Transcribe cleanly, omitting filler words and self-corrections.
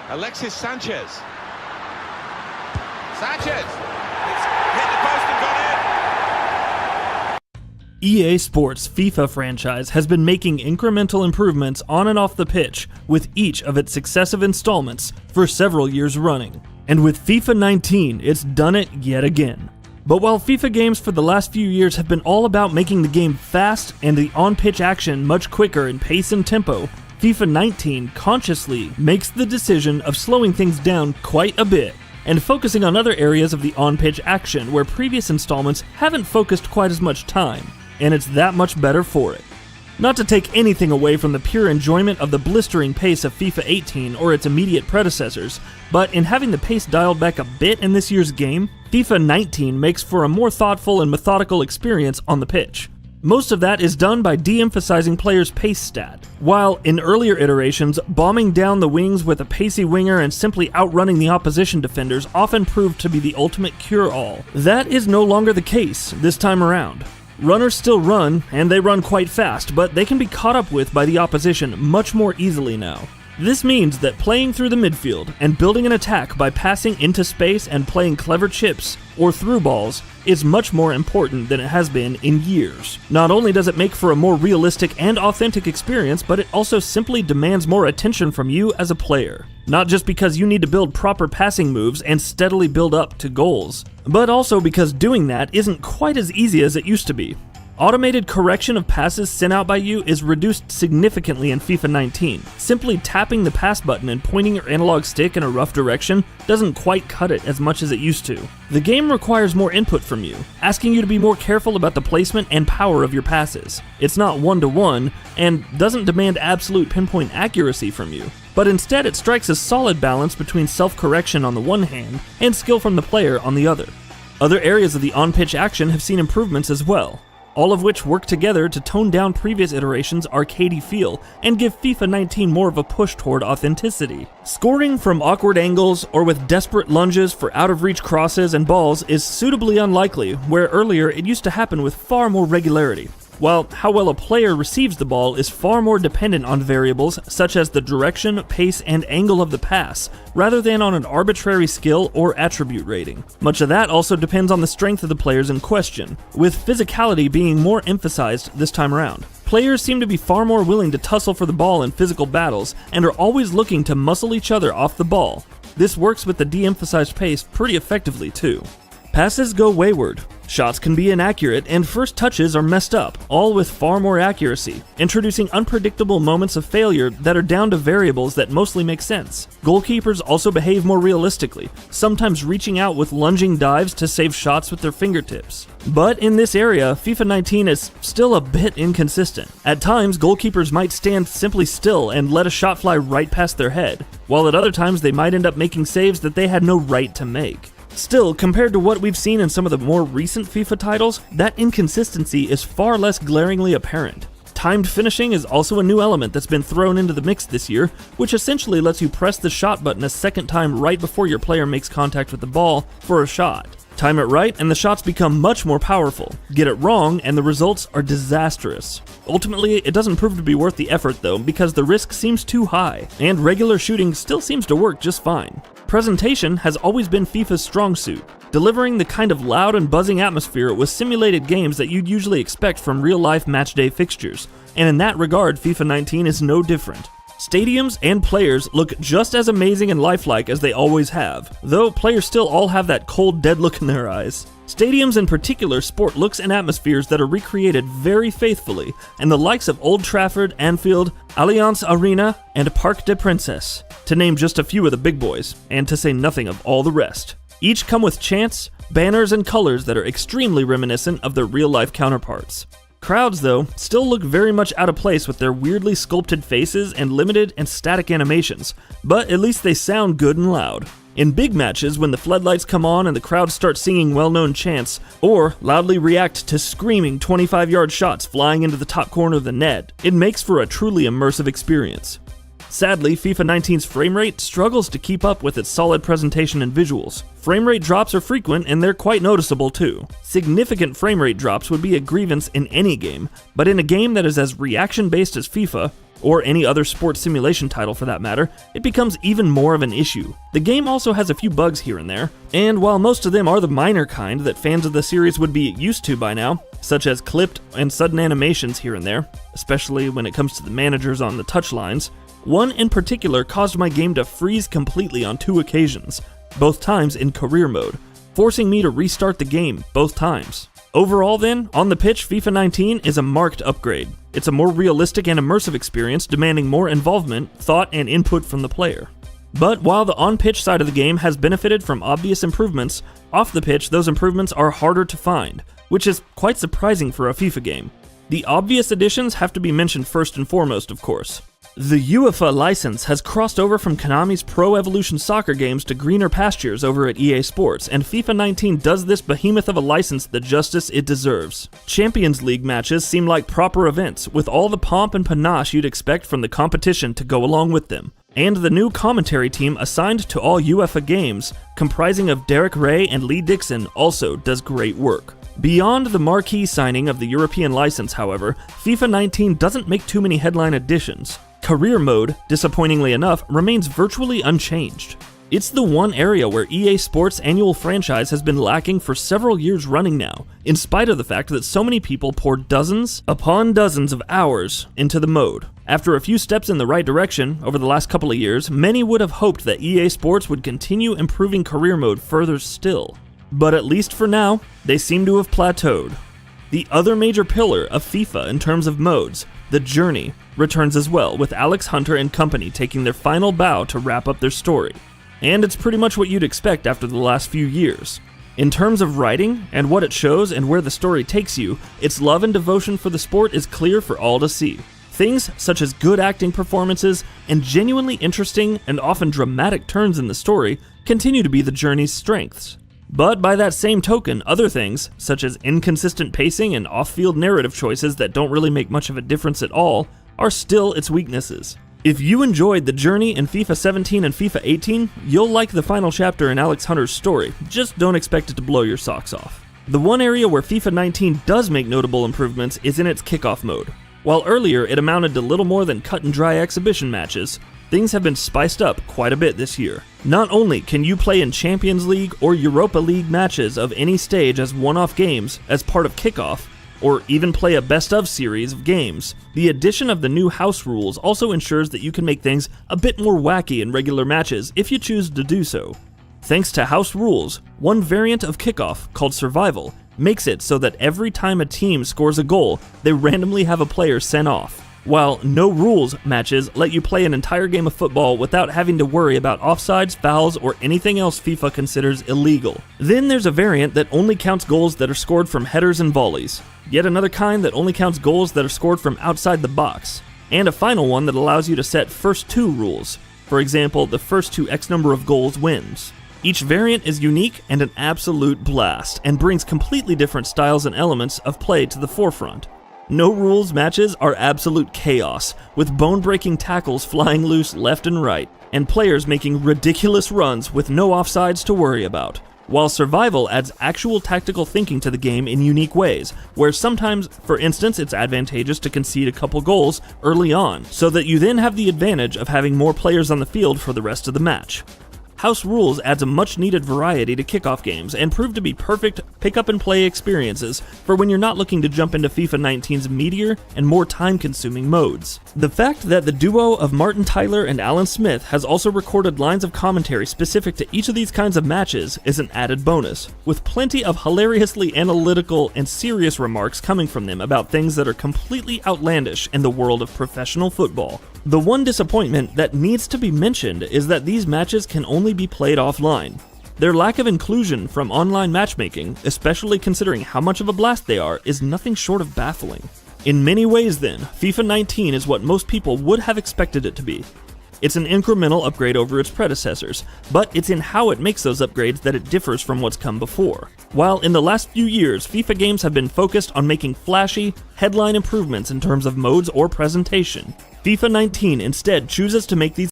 Alexis Sanchez. Sanchez! It's hit the post and gone in! EA Sports' FIFA franchise has been making incremental improvements on and off the pitch with each of its successive installments for several years running. And with FIFA 19, it's done it yet again. But while FIFA games for the last few years have been all about making the game fast and the on-pitch action much quicker in pace and tempo, FIFA 19 consciously makes the decision of slowing things down quite a bit and focusing on other areas of the on-pitch action where previous installments haven't focused quite as much time, and it's that much better for it. Not to take anything away from the pure enjoyment of the blistering pace of FIFA 18 or its immediate predecessors, but in having the pace dialed back a bit in this year's game, FIFA 19 makes for a more thoughtful and methodical experience on the pitch. Most of that is done by de-emphasizing players' pace stat. While in earlier iterations, bombing down the wings with a pacey winger and simply outrunning the opposition defenders often proved to be the ultimate cure-all. That is no longer the case this time around. Runners still run, and they run quite fast, but they can be caught up with by the opposition much more easily now. This means that playing through the midfield and building an attack by passing into space and playing clever chips or through balls is much more important than it has been in years. Not only does it make for a more realistic and authentic experience, but it also simply demands more attention from you as a player. Not just because you need to build proper passing moves and steadily build up to goals, but also because doing that isn't quite as easy as it used to be. Automated correction of passes sent out by you is reduced significantly in FIFA 19. Simply tapping the pass button and pointing your analog stick in a rough direction doesn't quite cut it as much as it used to. The game requires more input from you, asking you to be more careful about the placement and power of your passes. It's not one-to-one, and doesn't demand absolute pinpoint accuracy from you, but instead it strikes a solid balance between self-correction on the one hand and skill from the player on the other. Other areas of the on-pitch action have seen improvements as well, all of which work together to tone down previous iterations' arcadey feel and give FIFA 19 more of a push toward authenticity. Scoring from awkward angles or with desperate lunges for out-of-reach crosses and balls is suitably unlikely, where earlier it used to happen with far more regularity. While how well a player receives the ball is far more dependent on variables such as the direction, pace, and angle of the pass, rather than on an arbitrary skill or attribute rating. Much of that also depends on the strength of the players in question, with physicality being more emphasized this time around. Players seem to be far more willing to tussle for the ball in physical battles and are always looking to muscle each other off the ball. This works with the de-emphasized pace pretty effectively too. Passes go wayward, shots can be inaccurate, and first touches are messed up, all with far more accuracy, introducing unpredictable moments of failure that are down to variables that mostly make sense. Goalkeepers also behave more realistically, sometimes reaching out with lunging dives to save shots with their fingertips. But in this area, FIFA 19 is still a bit inconsistent. At times, goalkeepers might stand simply still and let a shot fly right past their head, while at other times they might end up making saves that they had no right to make. Still, compared to what we've seen in some of the more recent FIFA titles, that inconsistency is far less glaringly apparent. Timed finishing is also a new element that's been thrown into the mix this year, which essentially lets you press the shot button a second time right before your player makes contact with the ball for a shot. Time it right and the shots become much more powerful. Get it wrong and the results are disastrous. Ultimately, it doesn't prove to be worth the effort though, because the risk seems too high, and regular shooting still seems to work just fine. Presentation has always been FIFA's strong suit, delivering the kind of loud and buzzing atmosphere with simulated games that you'd usually expect from real-life matchday fixtures, and in that regard, FIFA 19 is no different. Stadiums and players look just as amazing and lifelike as they always have, though players still all have that cold, dead look in their eyes. Stadiums in particular sport looks and atmospheres that are recreated very faithfully, and the likes of Old Trafford, Anfield, Allianz Arena, and Parc des Princes, to name just a few of the big boys, and to say nothing of all the rest. Each come with chants, banners, and colors that are extremely reminiscent of their real-life counterparts. Crowds, though, still look very much out of place with their weirdly sculpted faces and limited and static animations, but at least they sound good and loud. In big matches, when the floodlights come on and the crowd start singing well-known chants, or loudly react to screaming 25-yard shots flying into the top corner of the net, it makes for a truly immersive experience. Sadly, FIFA 19's frame rate struggles to keep up with its solid presentation and visuals. Frame rate drops are frequent and they're quite noticeable too. Significant frame rate drops would be a grievance in any game, but in a game that is as reaction-based as FIFA, or any other sports simulation title for that matter, it becomes even more of an issue. The game also has a few bugs here and there, and while most of them are the minor kind that fans of the series would be used to by now, such as clipped and sudden animations here and there, especially when it comes to the managers on the touchlines, one in particular caused my game to freeze completely on 2 occasions, both times in career mode, forcing me to restart the game both times. Overall then, on the pitch, FIFA 19 is a marked upgrade. It's a more realistic and immersive experience demanding more involvement, thought, and input from the player. But while the on-pitch side of the game has benefited from obvious improvements, off the pitch those improvements are harder to find, which is quite surprising for a FIFA game. The obvious additions have to be mentioned first and foremost, of course. The UEFA license has crossed over from Konami's Pro Evolution Soccer games to greener pastures over at EA Sports, and FIFA 19 does this behemoth of a license the justice it deserves. Champions League matches seem like proper events, with all the pomp and panache you'd expect from the competition to go along with them. And the new commentary team assigned to all UEFA games, comprising of Derek Ray and Lee Dixon, also does great work. Beyond the marquee signing of the European license, however, FIFA 19 doesn't make too many headline additions. Career mode, disappointingly enough, remains virtually unchanged. It's the one area where EA Sports' annual franchise has been lacking for several years running now, in spite of the fact that so many people pour dozens upon dozens of hours into the mode. After a few steps in the right direction over the last couple of years, many would have hoped that EA Sports would continue improving career mode further still. But at least for now, they seem to have plateaued. The other major pillar of FIFA in terms of modes, the Journey, returns as well, with Alex Hunter and company taking their final bow to wrap up their story. And it's pretty much what you'd expect after the last few years. In terms of writing, and what it shows and where the story takes you, its love and devotion for the sport is clear for all to see. Things such as good acting performances and genuinely interesting and often dramatic turns in the story continue to be the Journey's strengths. But by that same token, other things, such as inconsistent pacing and off-field narrative choices that don't really make much of a difference at all, are still its weaknesses. If you enjoyed the Journey in FIFA 17 and FIFA 18, you'll like the final chapter in Alex Hunter's story, just don't expect it to blow your socks off. The one area where FIFA 19 does make notable improvements is in its kickoff mode. While earlier it amounted to little more than cut-and-dry exhibition matches, things have been spiced up quite a bit this year. Not only can you play in Champions League or Europa League matches of any stage as one-off games as part of kickoff, or even play a best-of series of games, the addition of the new house rules also ensures that you can make things a bit more wacky in regular matches if you choose to do so. Thanks to house rules, one variant of kickoff, called Survival, makes it so that every time a team scores a goal, they randomly have a player sent off, while no rules matches let you play an entire game of football without having to worry about offsides, fouls, or anything else FIFA considers illegal. Then there's a variant that only counts goals that are scored from headers and volleys, yet another kind that only counts goals that are scored from outside the box, and a final one that allows you to set first 2 rules. For example, the first to X number of goals wins. Each variant is unique and an absolute blast, and brings completely different styles and elements of play to the forefront. No rules matches are absolute chaos, with bone-breaking tackles flying loose left and right, and players making ridiculous runs with no offsides to worry about. While Survival adds actual tactical thinking to the game in unique ways, where sometimes, for instance, it's advantageous to concede a couple goals early on, so that you then have the advantage of having more players on the field for the rest of the match. House Rules adds a much-needed variety to kickoff games and prove to be perfect pick-up-and-play experiences for when you're not looking to jump into FIFA 19's meatier and more time-consuming modes. The fact that the duo of Martin Tyler and Alan Smith has also recorded lines of commentary specific to each of these kinds of matches is an added bonus, with plenty of hilariously analytical and serious remarks coming from them about things that are completely outlandish in the world of professional football. The one disappointment that needs to be mentioned is that these matches can only be played offline. Their lack of inclusion from online matchmaking, especially considering how much of a blast they are, is nothing short of baffling. In many ways then, FIFA 19 is what most people would have expected it to be. It's an incremental upgrade over its predecessors, but it's in how it makes those upgrades that it differs from what's come before. While in the last few years, FIFA games have been focused on making flashy, headline improvements in terms of modes or presentation, FIFA 19 instead chooses to make these